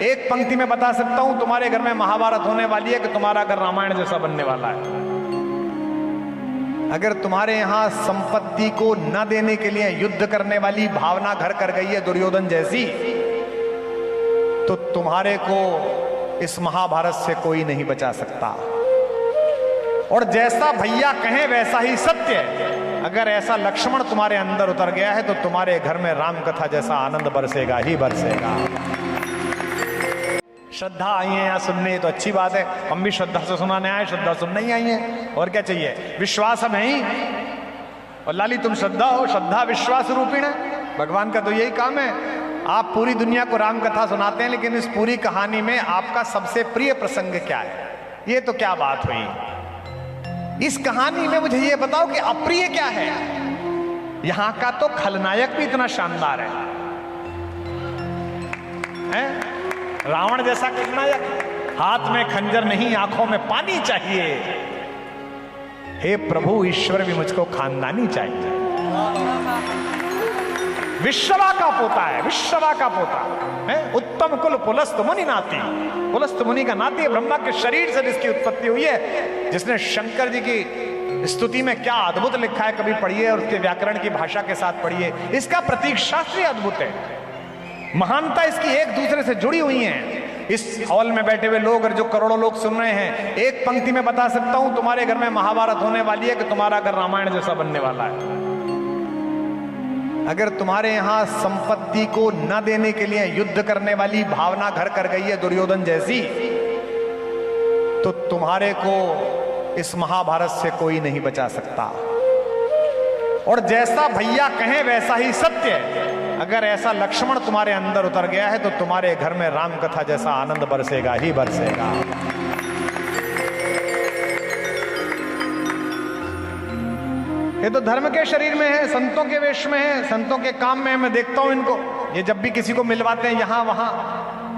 एक पंक्ति में बता सकता हूं, तुम्हारे घर में महाभारत होने वाली है कि तुम्हारा घर रामायण जैसा बनने वाला है। अगर तुम्हारे यहां संपत्ति को न देने के लिए युद्ध करने वाली भावना घर कर गई है दुर्योधन जैसी, तो तुम्हारे को इस महाभारत से कोई नहीं बचा सकता। और जैसा भैया कहें वैसा ही सत्य है। अगर ऐसा लक्ष्मण तुम्हारे अंदर उतर गया है तो तुम्हारे घर में राम कथा जैसा आनंद बरसेगा ही बरसेगा। श्रद्धा आई है यहाँ सुनने, तो अच्छी बात है, हम भी श्रद्धा से सुनाने आए, श्रद्धा सुनने ही आई है, और क्या चाहिए। विश्वास हम है ही, और लाली तुम श्रद्धा हो, श्रद्धा विश्वास रूपीण है। भगवान का तो यही काम है। आप पूरी दुनिया को राम कथा सुनाते हैं, लेकिन इस पूरी कहानी में आपका सबसे प्रिय प्रसंग क्या है? ये तो क्या बात हुई। इस कहानी में मुझे ये बताओ कि अप्रिय क्या है। यहां का तो खलनायक भी इतना शानदार है? रावण जैसा खलनायक, हाथ में खंजर नहीं आंखों में पानी चाहिए। हे प्रभु ईश्वर भी मुझको खानदानी चाहिए। विश्ववा का पोता है, विश्ववा का पोता है। उत्तम कुल पुलस्त मुनि नाती, पुलस्त मुनि का नाती है। ब्रह्मा के शरीर से जिसकी उत्पत्ति हुई है, जिसने शंकर जी की स्तुति में क्या अद्भुत लिखा है, कभी पढ़िए और उसके व्याकरण की भाषा के साथ पढ़िए। इसका प्रतीक शास्त्रीय अद्भुत है। महानता इसकी एक दूसरे से जुड़ी हुई है। इस हॉल में बैठे हुए लोग और जो करोड़ों लोग सुन रहे हैं, एक पंक्ति में बता सकता हूं, तुम्हारे घर में महाभारत होने वाली है कि तुम्हारा घर रामायण जैसा बनने वाला है। अगर तुम्हारे यहां संपत्ति को न देने के लिए युद्ध करने वाली भावना घर कर गई है दुर्योधन जैसी, तो तुम्हारे को इस महाभारत से कोई नहीं बचा सकता। और जैसा भैया कहें वैसा ही सत्य है। अगर ऐसा लक्ष्मण तुम्हारे अंदर उतर गया है तो तुम्हारे घर में राम कथा जैसा आनंद बरसेगा ही बरसेगा। ये तो धर्म के शरीर में है, संतों के वेश में है, संतों के काम में है। मैं देखता हूं इनको, ये जब भी किसी को मिलवाते हैं यहां वहां,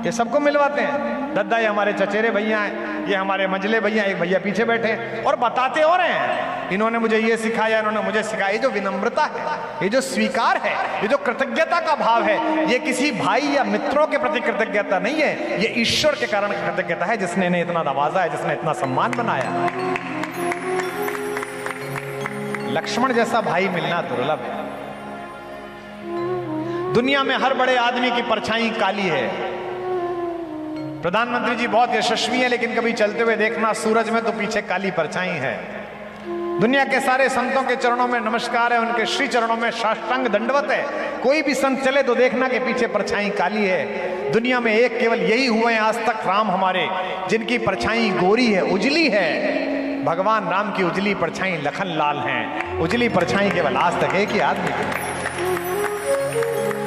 ये सबको मिलवाते हैं। दद्दा ये हमारे चचेरे भैया हैं, ये हमारे मजले भैया, एक भैया पीछे बैठे हैं, और बताते हो रहे हैं इन्होंने मुझे ये सिखाया, इन्होंने मुझे सिखाया। ये जो विनम्रता है, ये जो स्वीकार है, ये जो कृतज्ञता का भाव है, ये किसी भाई या मित्रों के प्रति कृतज्ञता नहीं है, ये ईश्वर के कारण कृतज्ञता है, जिसने इन्हें इतना नवाजा है, जिसने इतना सम्मान बनाया। लक्ष्मण जैसा भाई मिलना दुर्लभ है। दुनिया में हर बड़े आदमी की परछाई काली है। प्रधानमंत्री जी बहुत यशस्वी हैं, लेकिन कभी चलते हुए देखना सूरज में तो पीछे काली परछाई है। दुनिया के सारे संतों के चरणों में नमस्कार है, उनके श्री चरणों में साष्टांग दंडवत है। कोई भी संत चले तो देखना कि पीछे परछाई काली है। दुनिया में एक केवल यही हुए हैं आज तक, राम हमारे, जिनकी परछाई गोरी है, उजली है। भगवान राम की उजली परछाई लखन लाल हैं। उजली परछाई केवल आज तक एक ही आदमी की,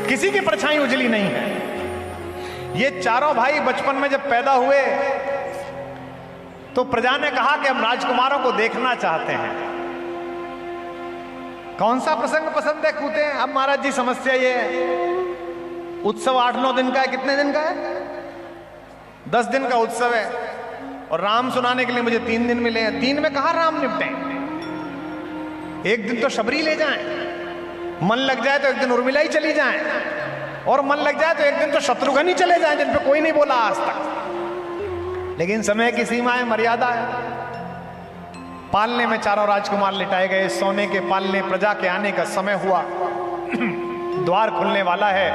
किसी की परछाई उजली नहीं है। ये चारों भाई बचपन में जब पैदा हुए तो प्रजा ने कहा कि हम राजकुमारों को देखना चाहते हैं। कौन सा प्रसंग पसंद है, कूदते हैं। अब महाराज जी समस्या ये है, उत्सव 8-9 दिन का है। कितने दिन का है? 10 दिन का उत्सव है, और राम सुनाने के लिए मुझे 3 दिन मिले हैं। 3 में कहां राम निपटे? एक दिन तो शबरी ले जाएं, मन लग जाए तो एक दिन उर्मिला ही चली जाएं, और मन लग जाए तो एक दिन तो शत्रुघ्न ही चले जाएं, जिन पे कोई नहीं बोला आज तक। लेकिन समय की सीमा है, मर्यादा है। पालने में चारों राजकुमार लिटाए गए। सोने के पालने, प्रजा के आने का समय हुआ। द्वार खुलने वाला है।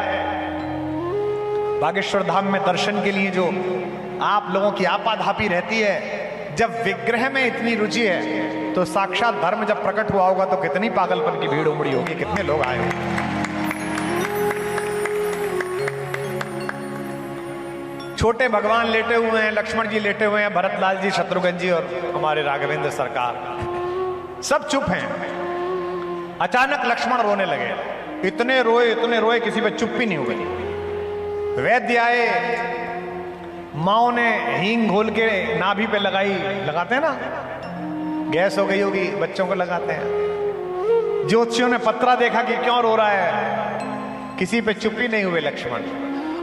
बागेश्वर धाम में दर्शन के लिए जो आप लोगों की आपाधापी रहती है, जब विग्रह में इतनी रुचि है तो साक्षात धर्म जब प्रकट हुआ होगा तो कितनी पागलपन की भीड़ उमड़ी होगी, कितने लोग आए होंगे। छोटे भगवान लेटे हुए हैं, लक्ष्मण जी लेटे हुए हैं, भरतलाल जी, शत्रुघ्न जी और हमारे राघवेंद्र सरकार, सब चुप हैं। अचानक लक्ष्मण रोने लगे। इतने रोए, किसी पे चुप्पी नहीं हो गई। वैद्य आए, माओ ने हींग घोल के नाभि पे लगाते हैं ना, गैस हो गई होगी, बच्चों को लगाते हैं। ज्योतिषियों ने पत्रा देखा कि क्यों रो रहा है, किसी पे चुप्पी नहीं हुए लक्ष्मण।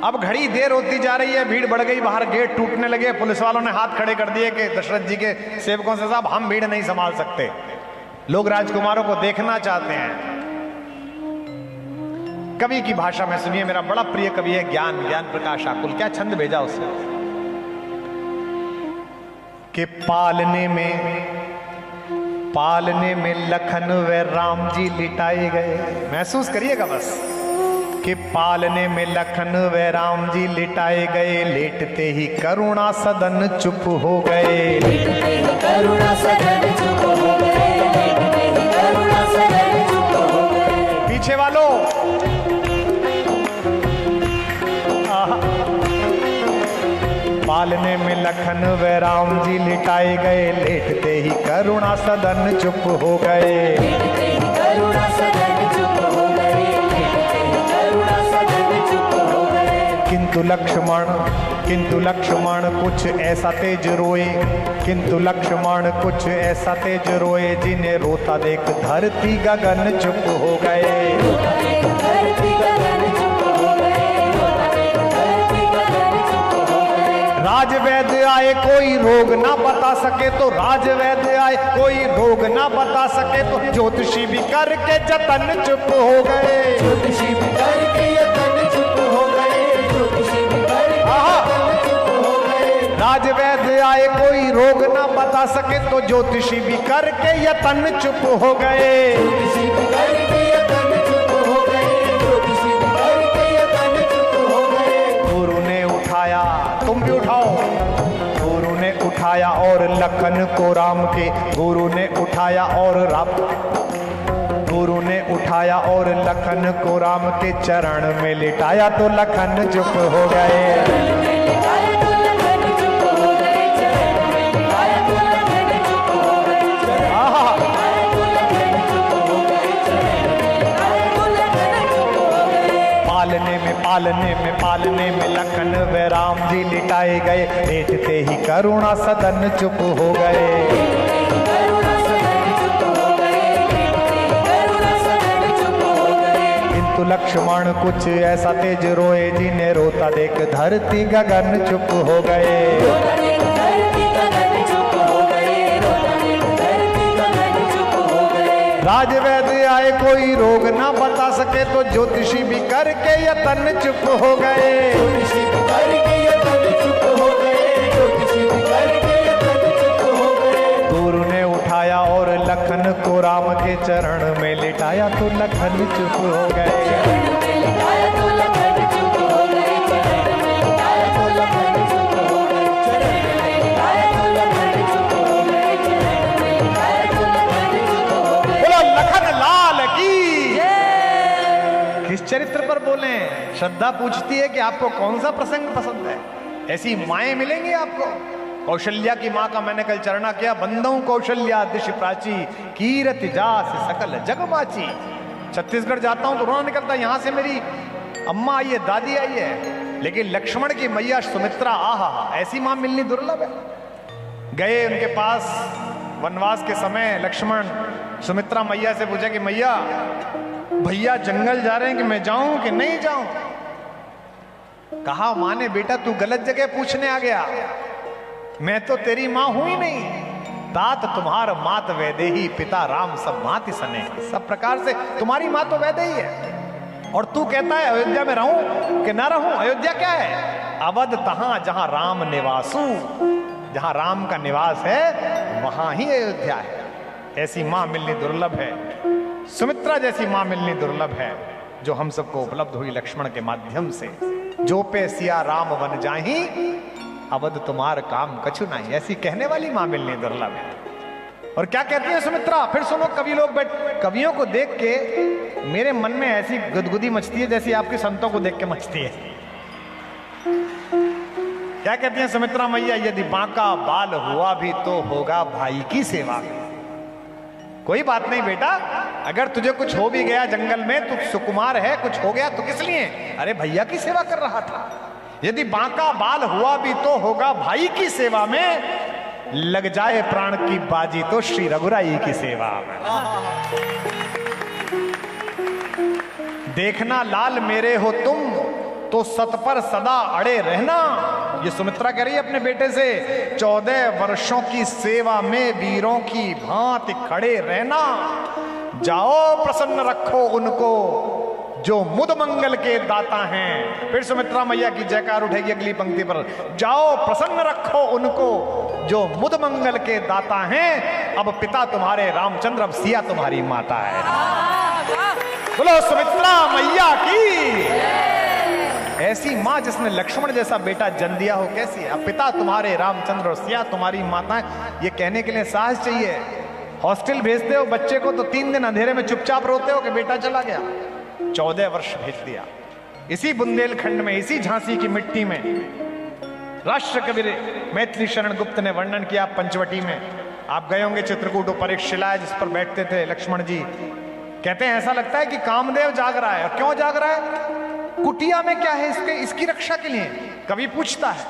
अब घड़ी देर होती जा रही है, भीड़ बढ़ गई, बाहर गेट टूटने लगे। पुलिस वालों ने हाथ खड़े कर दिए कि दशरथ जी के सेवकों से, साहब हम भीड़ नहीं संभाल सकते, लोग राजकुमारों को देखना चाहते हैं। कवि की भाषा में सुनिए, मेरा बड़ा प्रिय कवि है ज्ञान प्रकाश आकुल। क्या छंद भेजा उसने कि पालने में लखन व राम जी लिटाए गए। महसूस करिएगा बस कि पालने में लखन व राम जी लिटाए गए, लेटते ही करुणा सदन चुप हो गए। लेटते ही करुणा सदन चुप हो गए, लेटते ही करुणा सदन चुप हो गए। पीछे वालों पालने में लखन व राम जी लिटाए गए, लेटते ही करुणा सदन चुप हो गए। लेटते ही करुणा सदन चुप हो गए, लेटते ही करुणा सदन चुप हो गए। किंतु लक्ष्मण कुछ ऐसा तेज रोए, किंतु लक्ष्मण कुछ ऐसा तेज रोए, जिन्हें रोता देख धरती गगन चुप हो गए। रोता देख धरती गगन चुप हो गए, रोता देख धरती गगन चुप हो गए। राजवैद्य आए कोई रोग ना बता सके तो, राजवैद्य आए कोई रोग ना बता सके तो, ज्योतिषी भी करके जतन चुप हो गए। ज्योतिषी भी करके यतन चुप हो गए, ज्योतिषी भी करके यतन चुप हो गए। राजवैद्य आए कोई रोग ना बता सके तो, ज्योतिषी भी करके यतन चुप हो गए। ज्योतिषी भी करके यतन चुप हो गए, ज्योतिषी भी करके यतन चुप हो गए। गुरु ने उठाया, तुम भी उठाओ। गुरु ने उठाया और लखन को राम के, गुरु ने उठाया और गुरु ने उठाया और लखन को राम के चरण में लिटाया तो लखन चुप हो गए। चरण में लिटाया तो लखन चुप हो गए, चरण में लिटाया तो लखन चुप हो गए, चरण में लिटाया तो लखन चुप हो गए, चरण में लिटाया तो लखन चुप हो गए। पालने में लखन व राम जी लिटाए गए, लेटते ही करुणा सदन चुप हो गए। लेटते ही करुणा सदन चुप हो गए, लेटते ही करुणा सदन चुप हो गए। किंतु लक्ष्मण कुछ ऐसा तेज रोए, जिन्हें रोता देख धरती गगन चुप हो गए। रोता देख धरती गगन चुप हो गए, रोता देख धरती गगन चुप हो गए। राजवैद्य आए कोई रोग ना बता सके तो, ज्योतिषी भी करके यतन चुप हो गए। ज्योतिषी भी करके यतन चुप हो गए, ज्योतिषी भी करके यतन चुप हो गए। गुरु ने उठाया और लखन को राम के चरण में लिटाया तो लखन चुप हो गए। चरण में लिटाया तो लखन चुप हो गए, चरण में लिटाया तो लखन चुप हो गए, चरण में लिटाया तो लखन चुप हो गए, चरण में लिटाया तो लखन चुप हो गए। बोलो लखन लाल की। किस चरित्र पर बोले? श्रद्धा पूछती है कि आपको कौन सा प्रसंग पसंद है। ऐसी माएं मिलेंगी आपको। कौशल्या की माँ का मैंने कल चरणा किया। बंदों कौशल्या दिश प्राची, कीरति जास सकल जगमाची। छत्तीसगढ़ जाता हूं तो रोना निकलता है, यहाँ से मेरी अम्मा आई है, दादी आई है, लेकिन लक्ष्मण की मैया सुमित्रा, आहा ऐसी मां मिलनी दुर्लभ है। गए उनके पास वनवास के समय लक्ष्मण, सुमित्रा मैया से पूछा कि मैया भैया जंगल जा रहे हैं कि मैं जाऊं कि नहीं जाऊं। कहा मां ने बेटा तू गलत जगह पूछने आ गया, मैं तो तेरी मां हूं ही नहीं। तात तुम्हार मात वैदेही, पिता राम सब मात सने। सब प्रकार से तुम्हारी मां तो वैदेही है, और तू कहता है अयोध्या में रहूं कि ना रहूं। अयोध्या क्या है? अवध तहां जहां राम निवासु, जहां राम का निवास है वहां ही अयोध्या है। ऐसी मां मिलनी दुर्लभ है, सुमित्रा जैसी मां मिलनी दुर्लभ है, जो हम सबको उपलब्ध हुई लक्ष्मण के माध्यम से। जो पे सिया राम वन जाही, अवध तुम्हार काम कछु नहीं। ऐसी कहने वाली मां मिलनी दुर्लभ है। और क्या कहती है सुमित्रा? फिर सुनो, कवि लोग कवियों को देख के मेरे मन में ऐसी गुदगुदी मचती है जैसी आपके संतों को देख के मचती है। क्या कहती है सुमित्रा मैया? यदि बांका बाल हुआ भी तो होगा भाई की सेवा में। कोई बात नहीं बेटा, अगर तुझे कुछ हो भी गया जंगल में, तू सुकुमार है, कुछ हो गया तो किस लिए? अरे भैया की सेवा कर रहा था। यदि बांका बाल हुआ भी तो होगा भाई की सेवा में, लग जाए प्राण की बाजी तो श्री रघुराई की सेवा में। देखना लाल मेरे हो तुम तो सत पर सदा अड़े रहना। ये सुमित्रा कह रही है अपने बेटे से, 14 वर्षों की सेवा में वीरों की भांति खड़े रहना। जाओ प्रसन्न रखो उनको, जो मुद मंगल के दाता हैं। फिर सुमित्रा मैया की जयकार उठेगी अगली पंक्ति पर, जाओ प्रसन्न रखो उनको जो मुद मंगल के दाता हैं। अब पिता तुम्हारे रामचंद्र, अब सिया तुम्हारी माता है। बोलो सुमित्रा मैया की। ऐसी मां जिसने लक्ष्मण जैसा बेटा जन्म दिया हो कैसी है। अब पिता तुम्हारे रामचंद्र और सिया तुम्हारी माता है, ये कहने के लिए साहस चाहिए। हॉस्टल भेजते हो बच्चे को तो 3 दिन अंधेरे में चुपचाप रोते हो कि बेटा चला गया। 14 वर्ष भेज दिया। इसी बुंदेलखंड में, इसी झांसी की मिट्टी में राष्ट्र कवि मैथिली शरण गुप्त ने वर्णन किया पंचवटी में। आप गए होंगे चित्रकूट, ऊपर एक शिला है जिस पर बैठते थे लक्ष्मण जी। कहते हैं ऐसा लगता है कि कामदेव जाग रहा है। और क्यों जाग रहा है? कुटिया में क्या है इसकी रक्षा के लिए। कवि पूछता है,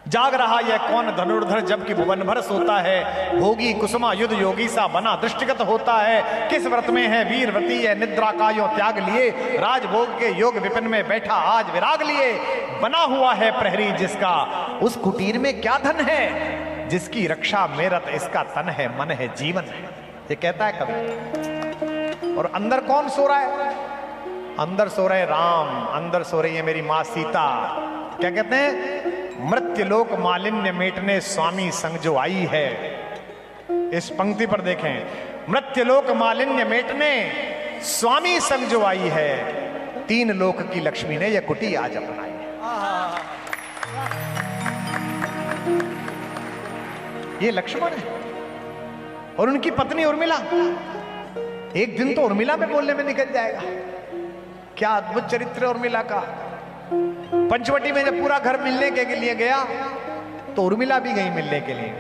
जाग रहा यह कौन धनुर्धर जबकि भुवन भर सोता है। भोगी कुसुमा युद्ध योगी सा बना दृष्टिगत होता है। किस व्रत में है वीरवती है निद्रा का यो त्याग लिए। राजभोग के योग विपिन में बैठा आज विराग लिए। बना हुआ है प्रहरी जिसका उस कुटीर में क्या धन है। जिसकी रक्षा मेरत इसका तन है मन है जीवन है। ये कहता है कवि। और अंदर कौन सो रहा है? अंदर सो रहे राम, अंदर सो रही है मेरी मां सीता। क्या कहते हैं? मृत्युलोक मालिन्य मेटने स्वामी संग जो आई है। इस पंक्ति पर देखें, मृत्युलोक मालिन्य मेटने स्वामी संग जो आई है। 3 लोक की लक्ष्मी ने यह कुटी आज अपनाई है। ये लक्ष्मण है और उनकी पत्नी उर्मिला। एक दिन तो उर्मिला में बोलने में निकल जाएगा। क्या अद्भुत चरित्र है उर्मिला का। पंचवटी में जब पूरा घर मिलने के लिए गया तो उर्मिला भी गई मिलने के लिए।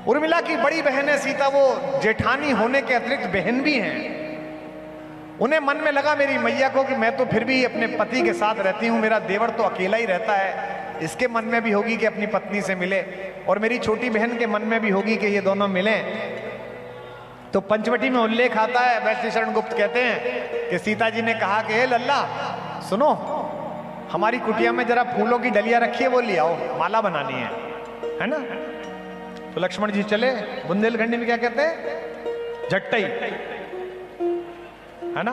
उर्मिला की बड़ी बहन है सीता, वो जेठानी होने के अतिरिक्त बहन भी हैं। उन्हें मन में लगा मेरी मैया को कि मैं तो फिर भी अपने पति के साथ रहती हूं, मेरा देवर तो अकेला ही रहता है। इसके मन में भी होगी कि अपनी पत्नी से मिले और मेरी छोटी बहन के मन में भी होगी कि ये दोनों मिलें। तो पंचवटी में उल्लेख आता है, मैथिली शरण गुप्त कहते हैं कि सीता जी ने कहा कि हे लल्ला सुनो, हमारी कुटिया में जरा फूलों की डलिया रखी है, वो ले आओ, माला बनानी है ना। तो लक्ष्मण जी चले। बुंदेलखंडी में क्या कहते हैं? झट्टई, है ना।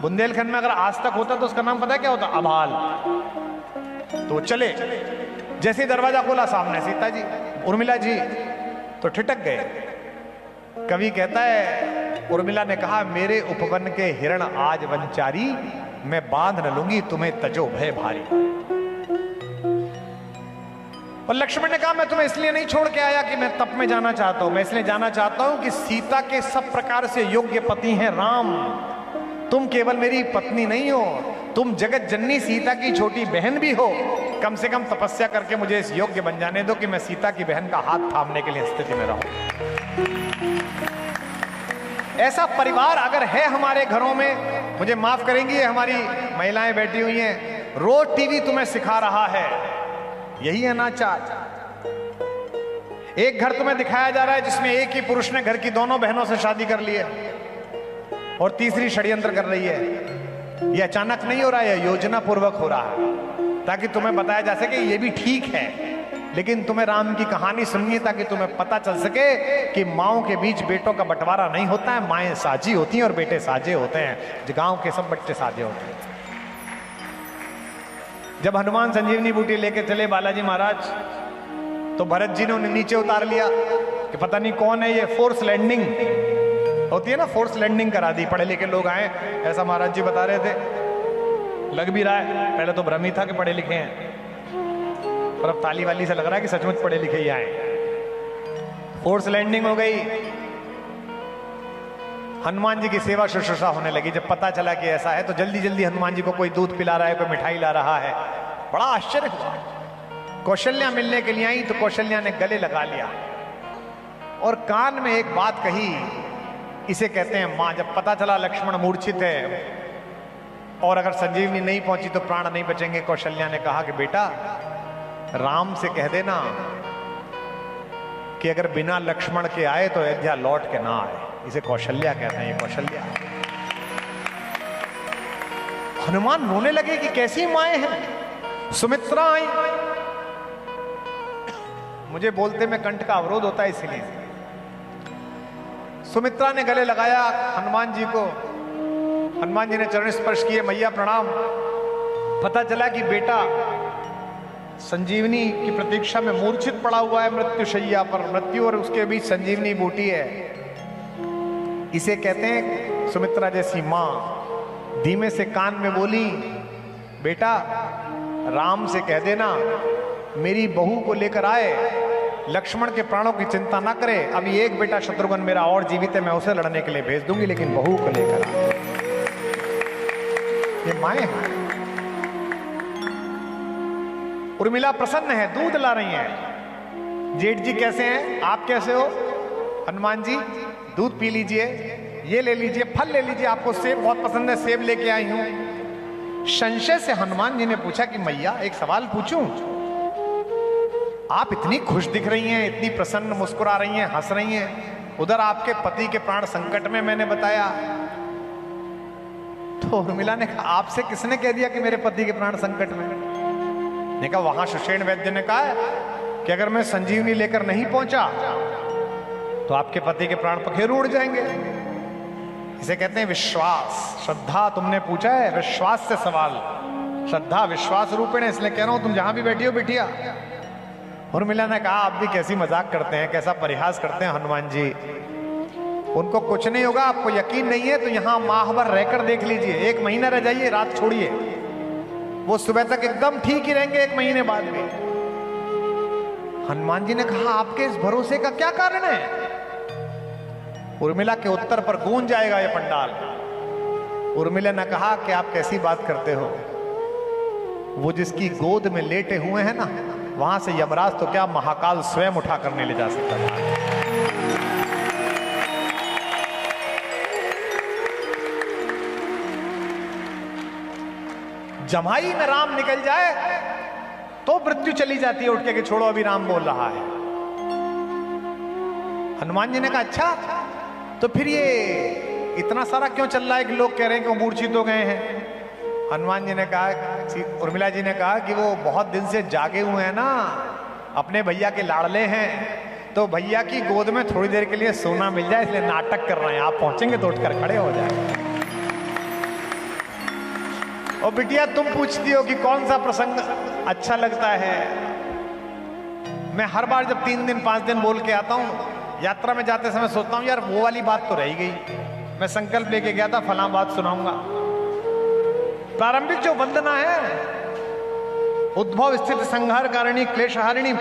बुंदेलखंड में अगर आज तक होता तो उसका नाम पता है क्या होता? अभाल। तो चले, जैसे दरवाजा खोला सामने सीता जी, उर्मिला जी तो ठिठक गए। कवि कहता है उर्मिला ने कहा, मेरे उपवन के हिरण आज वंचारी, मैं बांध न लूंगी तुम्हें तजो भय भारी। और लक्ष्मण ने कहा, मैं तुम्हें इसलिए नहीं छोड़ के आया कि मैं तप में जाना चाहता हूं, मैं इसलिए जाना चाहता हूं कि सीता के सब प्रकार से योग्य पति हैं राम। तुम केवल मेरी पत्नी नहीं हो, तुम जगत जननी सीता की छोटी बहन भी हो। कम से कम तपस्या करके मुझे इस योग्य बन जाने दो कि मैं सीता की बहन का हाथ थामने के लिए स्थिति में रहूं। ऐसा परिवार अगर है हमारे घरों में, मुझे माफ करेंगी ये हमारी महिलाएं बैठी हुई हैं, रोज टीवी तुम्हें सिखा रहा है, यही है नाचार। एक घर तुम्हें दिखाया जा रहा है जिसमें एक ही पुरुष ने घर की दोनों बहनों से शादी कर ली है और तीसरी षड्यंत्र कर रही है। यह अचानक नहीं हो रहा है, योजना पूर्वक हो रहा है ताकि तुम्हें बताया जा सके ये भी ठीक है। लेकिन तुम्हें राम की कहानी सुनिए ताकि तुम्हें पता चल सके कि माओं के बीच बेटों का बंटवारा नहीं होता है, माएं साझी होती हैं और बेटे साझे होते हैं। गांव के सब बच्चे साझे होते हैं। जब हनुमान संजीवनी बूटी लेके चले बालाजी महाराज, तो भरत जी ने उन्हें नीचे उतार लिया कि पता नहीं कौन है ये, फोर्स लैंडिंग होती है ना, फोर्स लैंडिंग करा दी। पढ़े लिखे लोग आए, ऐसा महाराज जी बता रहे थे। लग भी रहा है, पहले तो भ्रम ही था कि पढ़े लिखे हैं, पर अब ताली वाली से लग रहा है कि सचमुच पढ़े लिखे ही आए। फोर्स लैंडिंग हो गई, हनुमान जी की सेवा शुश्रूषा होने लगी। जब पता चला कि ऐसा है तो जल्दी जल्दी हनुमान जी को कोई दूध पिला रहा है, कोई मिठाई ला रहा है। बड़ा आश्चर्य हुआ। कौशल्या मिलने के लिए आई तो कौशल्या ने गले लगा लिया और कान में एक बात कही, इसे कहते हैं मां। जब पता चला लक्ष्मण मूर्छित है और अगर संजीवनी नहीं पहुंची तो प्राण नहीं बचेंगे, कौशल्या ने कहा कि बेटा राम से कह देना कि अगर बिना लक्ष्मण के आए तो अयोध्या लौट के ना आए। इसे कौशल्या कहते हैं, ये कौशल्या। हनुमान रोने लगे कि कैसी माएं हैं। सुमित्रा आई, मुझे बोलते में कंठ का अवरोध होता है इसलिए। सुमित्रा ने गले लगाया हनुमान जी को। हनुमान जी ने चरण स्पर्श किए, मैया प्रणाम। पता चला कि बेटा संजीवनी की प्रतीक्षा में मूर्छित पड़ा हुआ है मृत्यु शैया पर। मृत्यु और उसके बीच संजीवनी बूटी है। इसे कहते हैं सुमित्रा जैसी मां धीमे से कान में बोली, बेटा राम से कह देना मेरी बहू को लेकर आए, लक्ष्मण के प्राणों की चिंता ना करे। अभी एक बेटा शत्रुघ्न मेरा और जीवित है, मैं उसे लड़ने के लिए भेज दूंगी, लेकिन बहू को लेकर आए। ये माए हैं। उर्मिला प्रसन्न है, दूध ला रही हैं। जेठ जी कैसे हैं, आप कैसे हो? हनुमान जी दूध पी लीजिए, ये ले लीजिए, फल ले लीजिए, आपको सेब बहुत पसंद है, सेब लेके आई हूं। संशय से हनुमान जी ने पूछा कि मैया एक सवाल पूछूं? आप इतनी खुश दिख रही हैं, इतनी प्रसन्न मुस्कुरा रही हैं, हंस रही हैं, उधर आपके पति के प्राण संकट में मैंने बताया। तो उर्मिला ने कहा आपसे किसने कह दिया कि मेरे पति के प्राण संकट में? ने कहा वहां सुषेण वैद्य ने कहा है कि अगर मैं संजीवनी लेकर नहीं पहुंचा तो आपके पति के प्राण पखेरु उड़ जाएंगे। इसे कहते हैं विश्वास, श्रद्धा। तुमने पूछा है विश्वास से सवाल, श्रद्धा विश्वास रूपेण, इसलिए कह रहा हूं तुम जहां भी बैठी हो बिटिया। उर्मिला ने कहा आप भी कैसी मजाक करते हैं, कैसा परिहास करते हैं हनुमान जी। उनको कुछ नहीं होगा, आपको यकीन नहीं है तो यहां माह भर रहकर देख लीजिए, 1 महीना रह जाइए, रात छोड़िए, वो सुबह तक एकदम ठीक ही रहेंगे 1 महीने बाद भी। हनुमान जी ने कहा आपके इस भरोसे का क्या कारण है? उर्मिला के उत्तर पर गूंज जाएगा ये पंडाल। उर्मिला ने कहा कि आप कैसी बात करते हो, वो जिसकी गोद में लेटे हुए हैं ना, वहां से यमराज तो क्या महाकाल स्वयं उठा करने ले जा सकता है। जमाई में राम निकल जाए तो मृत्यु चली जाती है उठ के कि छोड़ो अभी राम बोल रहा है। हनुमान जी ने कहा अच्छा तो फिर ये इतना सारा क्यों चल रहा है कि लोग कह रहे हैं कि वो मूर्छित हो गए हैं? हनुमान जी ने कहा, उर्मिला जी ने कहा कि वो बहुत दिन से जागे हुए हैं ना, अपने भैया के लाडले हैं, तो भैया की गोद में थोड़ी देर के लिए सोना मिल जाए इसलिए नाटक कर रहे हैं। आप पहुंचेंगे तो उठकर खड़े हो जाए। और बिटिया तुम पूछती हो कि कौन सा प्रसंग अच्छा लगता है। मैं हर बार जब 3 दिन 5 दिन बोल के आता हूं, यात्रा में जाते समय सोचता हूं यार वो वाली बात तो रह गई। मैं संकल्प लेके गया था फलां बात सुनाऊंगा। प्रारंभिक जो वंदना है, उद्भव स्थित संहार कारिणी क्लेशहारिणी,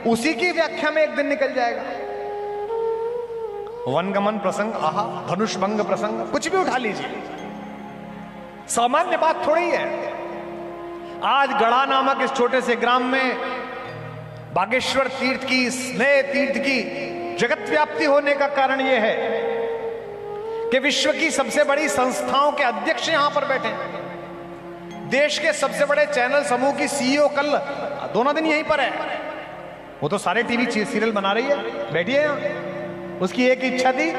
उसी की व्याख्या में एक दिन निकल जाएगा। वनगमन प्रसंग, आहा, धनुष भंग प्रसंग, कुछ भी उठा लीजिए, सामान्य बात थोड़ी है। आज गढ़ा नामक इस छोटे से ग्राम में बागेश्वर तीर्थ की, स्नेह तीर्थ की जगत व्याप्ति होने का कारण यह है कि विश्व की सबसे बड़ी संस्थाओं के अध्यक्ष यहां पर बैठे हैं। देश के सबसे बड़े चैनल समूह की सीईओ कल दोनों दिन यहीं पर है। वो तो सारे टीवी सीरियल बना रही है, बैठी है यहां। उसकी एक इच्छा थी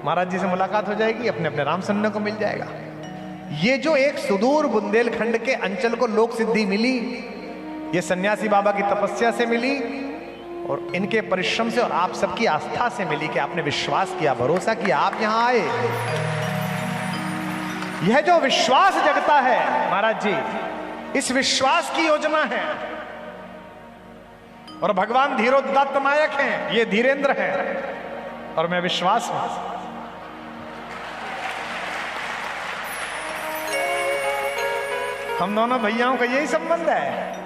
महाराज जी से मुलाकात हो जाएगी, अपने अपने राम सुनने को मिल जाएगा। ये जो एक सुदूर बुंदेलखंड के अंचल को लोक सिद्धि मिली, ये सन्यासी बाबा की तपस्या से मिली और इनके परिश्रम से और आप सबकी आस्था से मिली कि आपने विश्वास किया, भरोसा किया, आप यहां आए। यह जो विश्वास जगता है महाराज जी, इस विश्वास की योजना है। और भगवान धीरोदात्त नायक हैं, ये धीरेंद्र हैं और मैं विश्वास हूं। हम दोनों भैयाओं का यही संबंध है।